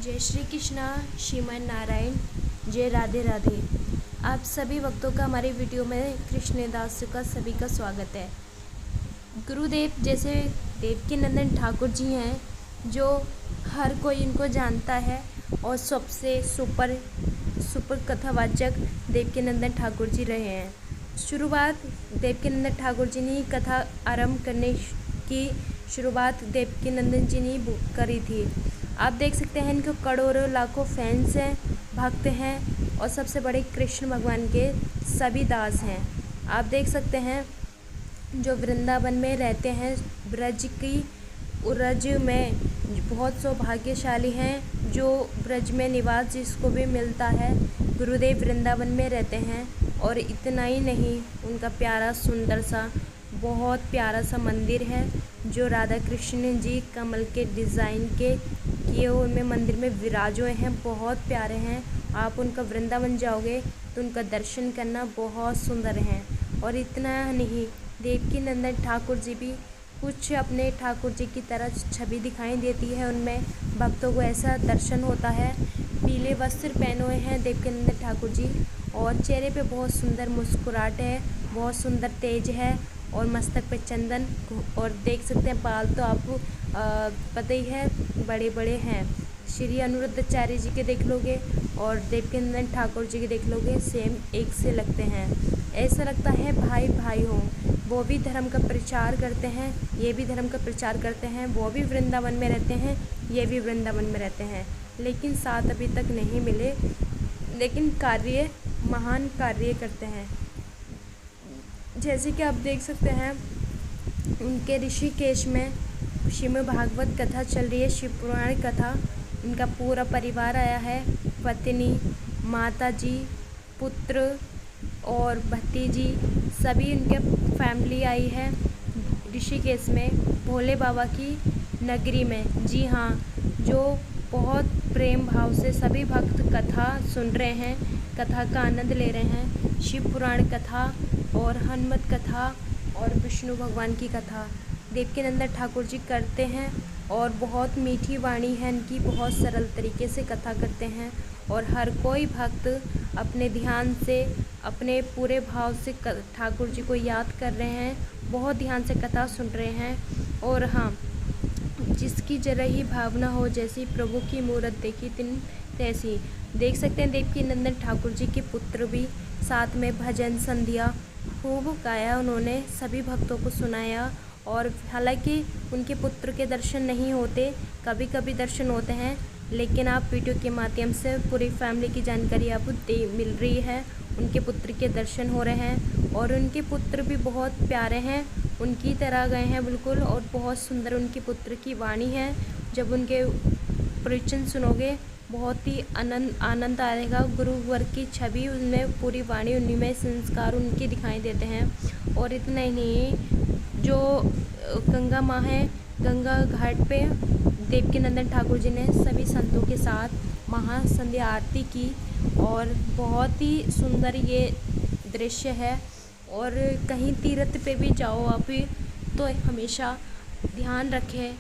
जय श्री कृष्णा, श्रीमन नारायण, जय राधे राधे। आप सभी भक्तों का हमारे वीडियो में कृष्णदास का सभी का स्वागत है। गुरुदेव जैसे देवकीनंदन ठाकुर जी हैं जो हर कोई इनको जानता है और सबसे सुपर कथावाचक देवकीनंदन ठाकुर जी रहे हैं। शुरुआत देवकीनंदन ठाकुर जी ने कथा आरंभ करने की शुरुआत देवकीनंदन जी ने करी थी। आप देख सकते हैं इनको करोड़ों लाखों फैंस हैं, भक्त हैं और सबसे बड़े कृष्ण भगवान के सभी दास हैं। आप देख सकते हैं जो वृंदावन में रहते हैं, ब्रज में बहुत सौभाग्यशाली हैं जो ब्रज में निवास जिसको भी मिलता है। गुरुदेव वृंदावन में रहते हैं और इतना ही नहीं, उनका प्यारा सुंदर सा बहुत प्यारा सा मंदिर है जो राधा कृष्ण जी कमल के डिज़ाइन के किए हुए में मंदिर में विराजे हैं, बहुत प्यारे हैं। आप उनका वृंदावन जाओगे तो उनका दर्शन करना बहुत सुंदर हैं। और इतना नहीं, देवकीनंदन ठाकुर जी भी कुछ अपने ठाकुर जी की तरह छवि दिखाई देती है, उनमें भक्तों को ऐसा दर्शन होता है। पीले वस्त्र पहने हुए हैं देवकीनंदन ठाकुर जी और चेहरे पे बहुत सुंदर मुस्कुराहट है, बहुत सुंदर तेज है और मस्तक पे चंदन। और देख सकते हैं बाल तो आपको पता ही है बड़े बड़े हैं। श्री अनुरुद्धाचार्य जी के देख लोगे और देवकीनंदन ठाकुर जी के देख लोगे, सेम एक से लगते हैं। ऐसा लगता है भाई भाई हों। वो भी धर्म का प्रचार करते हैं, ये भी धर्म का प्रचार करते हैं। वो भी वृंदावन में रहते हैं, ये भी वृंदावन में रहते हैं, लेकिन साथ अभी तक नहीं मिले। लेकिन कार्य, महान कार्य करते हैं। जैसे कि आप देख सकते हैं उनके ऋषिकेश में श्रीमद् भागवत कथा चल रही है, शिव पुराण कथा। उनका पूरा परिवार आया है, पत्नी, माता जी, पुत्र और भतीजी, सभी उनके फैमिली आई है ऋषिकेश में, भोले बाबा की नगरी में। जी हाँ, जो बहुत प्रेम भाव से सभी भक्त कथा सुन रहे हैं, कथा का आनंद ले रहे हैं। शिव पुराण कथा और हनुमत कथा और विष्णु भगवान की कथा देवकीनंदन ठाकुर जी करते हैं और बहुत मीठी वाणी है इनकी, बहुत सरल तरीके से कथा करते हैं और हर कोई भक्त अपने ध्यान से, अपने पूरे भाव से ठाकुर जी को याद कर रहे हैं, बहुत ध्यान से कथा सुन रहे हैं। और हाँ, जिसकी जरा ही भावना हो, जैसी प्रभु की मूरत देखी तिन तैसी। देख सकते हैं देवकीनंदन ठाकुर जी के पुत्र भी साथ में भजन संध्या खूब गाया, उन्होंने सभी भक्तों को सुनाया। और हालांकि उनके पुत्र के दर्शन नहीं होते, कभी कभी दर्शन होते हैं, लेकिन आप वीडियो के माध्यम से पूरी फैमिली की जानकारी आपको मिल रही है। उनके पुत्र के दर्शन हो रहे हैं और उनके पुत्र भी बहुत प्यारे हैं, उनकी तरह गए हैं बिल्कुल। और बहुत सुंदर उनके पुत्र की वाणी है, जब उनके प्रवचन सुनोगे बहुत ही आनंद आएगा। गुरुवर की छवि उनमें, पूरी वाणी उन्हीं में, संस्कार उनके दिखाई देते हैं। और इतना ही नहीं, जो गंगा माँ है, गंगा घाट पे देवकीनंदन ठाकुर जी ने सभी संतों के साथ महासंध्या आरती की और बहुत ही सुंदर ये दृश्य है। और कहीं तीर्थ पे भी जाओ आप तो हमेशा ध्यान रखें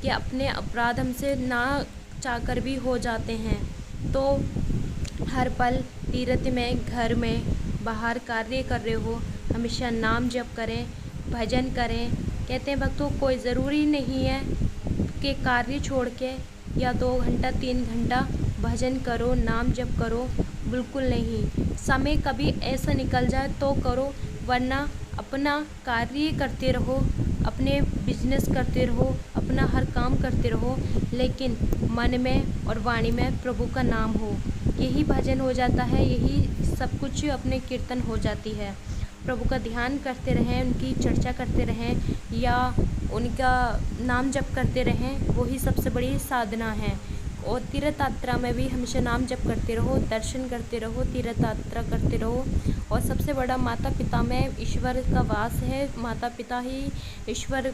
कि अपने अपराध हमसे ना चाहकर भी हो जाते हैं, तो हर पल तीर्थ में, घर में, बाहर कार्य कर रहे हो, हमेशा नाम जप करें, भजन करें। कहते हैं भक्तों, कोई ज़रूरी नहीं है कि कार्य छोड़ के या 2 घंटा 3 घंटा भजन करो, नाम जप करो, बिल्कुल नहीं। समय कभी ऐसा निकल जाए तो करो, वरना अपना कार्य करते रहो, अपने बिजनेस करते रहो, अपना हर काम करते रहो, लेकिन मन में और वाणी में प्रभु का नाम हो। यही भजन हो जाता है, यही सब कुछ अपने कीर्तन हो जाती है। प्रभु का ध्यान करते रहें, उनकी चर्चा करते रहें या उनका नाम जप करते रहें, वही सबसे बड़ी साधना है। और तीर्थ यात्रा में भी हमेशा नाम जप करते रहो, दर्शन करते रहो, तीर्थ यात्रा करते रहो। और सबसे बड़ा माता पिता में ईश्वर का वास है, माता पिता ही ईश्वर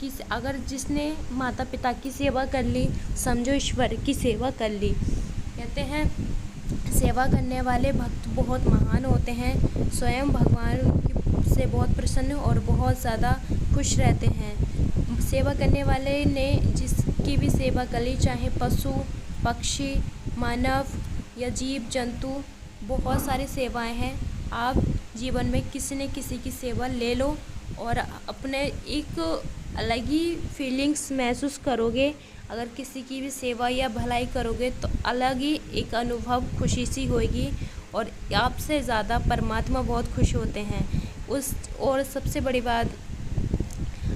की, अगर जिसने माता पिता की सेवा कर ली, समझो ईश्वर की सेवा कर ली। कहते हैं सेवा करने वाले भक्त बहुत महान होते हैं, स्वयं भगवान से बहुत प्रसन्न और बहुत ज़्यादा खुश रहते हैं। सेवा करने वाले ने जिसकी भी सेवा कर ली, चाहे पशु पक्षी, मानव या जीव जंतु, बहुत सारी सेवाएं हैं। आप जीवन में किसी न किसी की सेवा ले लो और अपने एक अलग ही फीलिंग्स महसूस करोगे। अगर किसी की भी सेवा या भलाई करोगे तो अलग ही एक अनुभव, खुशी सी होगी और आपसे ज़्यादा परमात्मा बहुत खुश होते हैं। और सबसे बड़ी बात,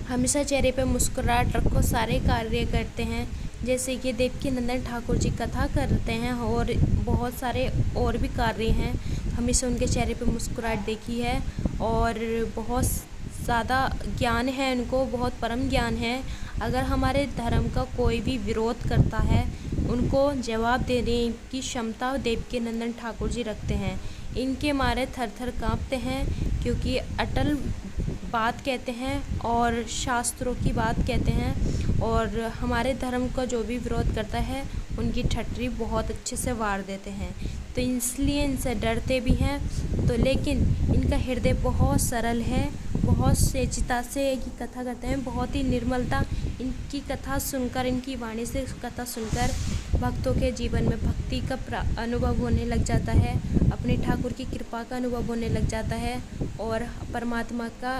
हमेशा चेहरे पे मुस्कुराहट रखो, सारे कार्य करते हैं। जैसे कि देवकीनंदन ठाकुर जी कथा करते हैं और बहुत सारे और भी कार्य हैं, हमेशा उनके चेहरे पे मुस्कुराहट देखी है और बहुत ज़्यादा ज्ञान है उनको, बहुत परम ज्ञान है। अगर हमारे धर्म का कोई भी विरोध करता है, उनको जवाब देने की क्षमता देवकीनंदन ठाकुर जी रखते हैं। इनके मारे थर थर काँपते हैं, क्योंकि अटल बात कहते हैं और शास्त्रों की बात कहते हैं और हमारे धर्म का जो भी विरोध करता है उनकी ठट्ठी बहुत अच्छे से वार देते हैं। तो इसलिए इनसे डरते भी हैं। तो लेकिन इनका हृदय बहुत सरल है, बहुत सहजता से की कथा करते हैं, बहुत ही निर्मलता। इनकी कथा सुनकर, इनकी वाणी से कथा सुनकर भक्तों के जीवन में भक्ति का अनुभव होने लग जाता है, अपने ठाकुर की कृपा का अनुभव होने लग जाता है और परमात्मा का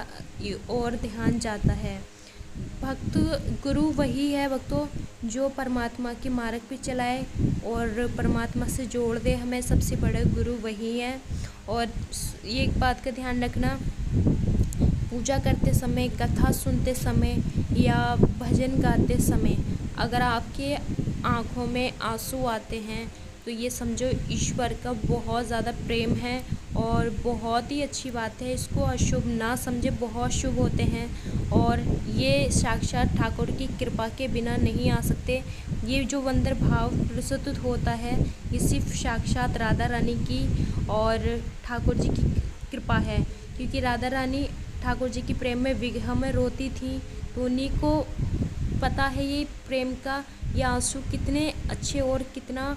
और ध्यान जाता है। भक्त गुरु वही है भक्तों, जो परमात्मा के मार्ग पे चलाए और परमात्मा से जोड़ दे हमें। सबसे बड़े गुरु वही हैं। और ये एक बात का ध्यान रखना, पूजा करते समय, कथा सुनते समय या भजन गाते समय अगर आपके आँखों में आंसू आते हैं तो ये समझो ईश्वर का बहुत ज़्यादा प्रेम है और बहुत ही अच्छी बात है। इसको अशुभ ना समझे, बहुत शुभ होते हैं और ये साक्षात ठाकुर की कृपा के बिना नहीं आ सकते। ये जो वंदर भाव प्रस्तुत होता है, ये सिर्फ साक्षात राधा रानी की और ठाकुर जी की कृपा है, क्योंकि राधा रानी ठाकुर जी की प्रेम में विरह में रोती थी, तो उन्हीं को पता है ये प्रेम का ये आंसू कितने अच्छे और कितना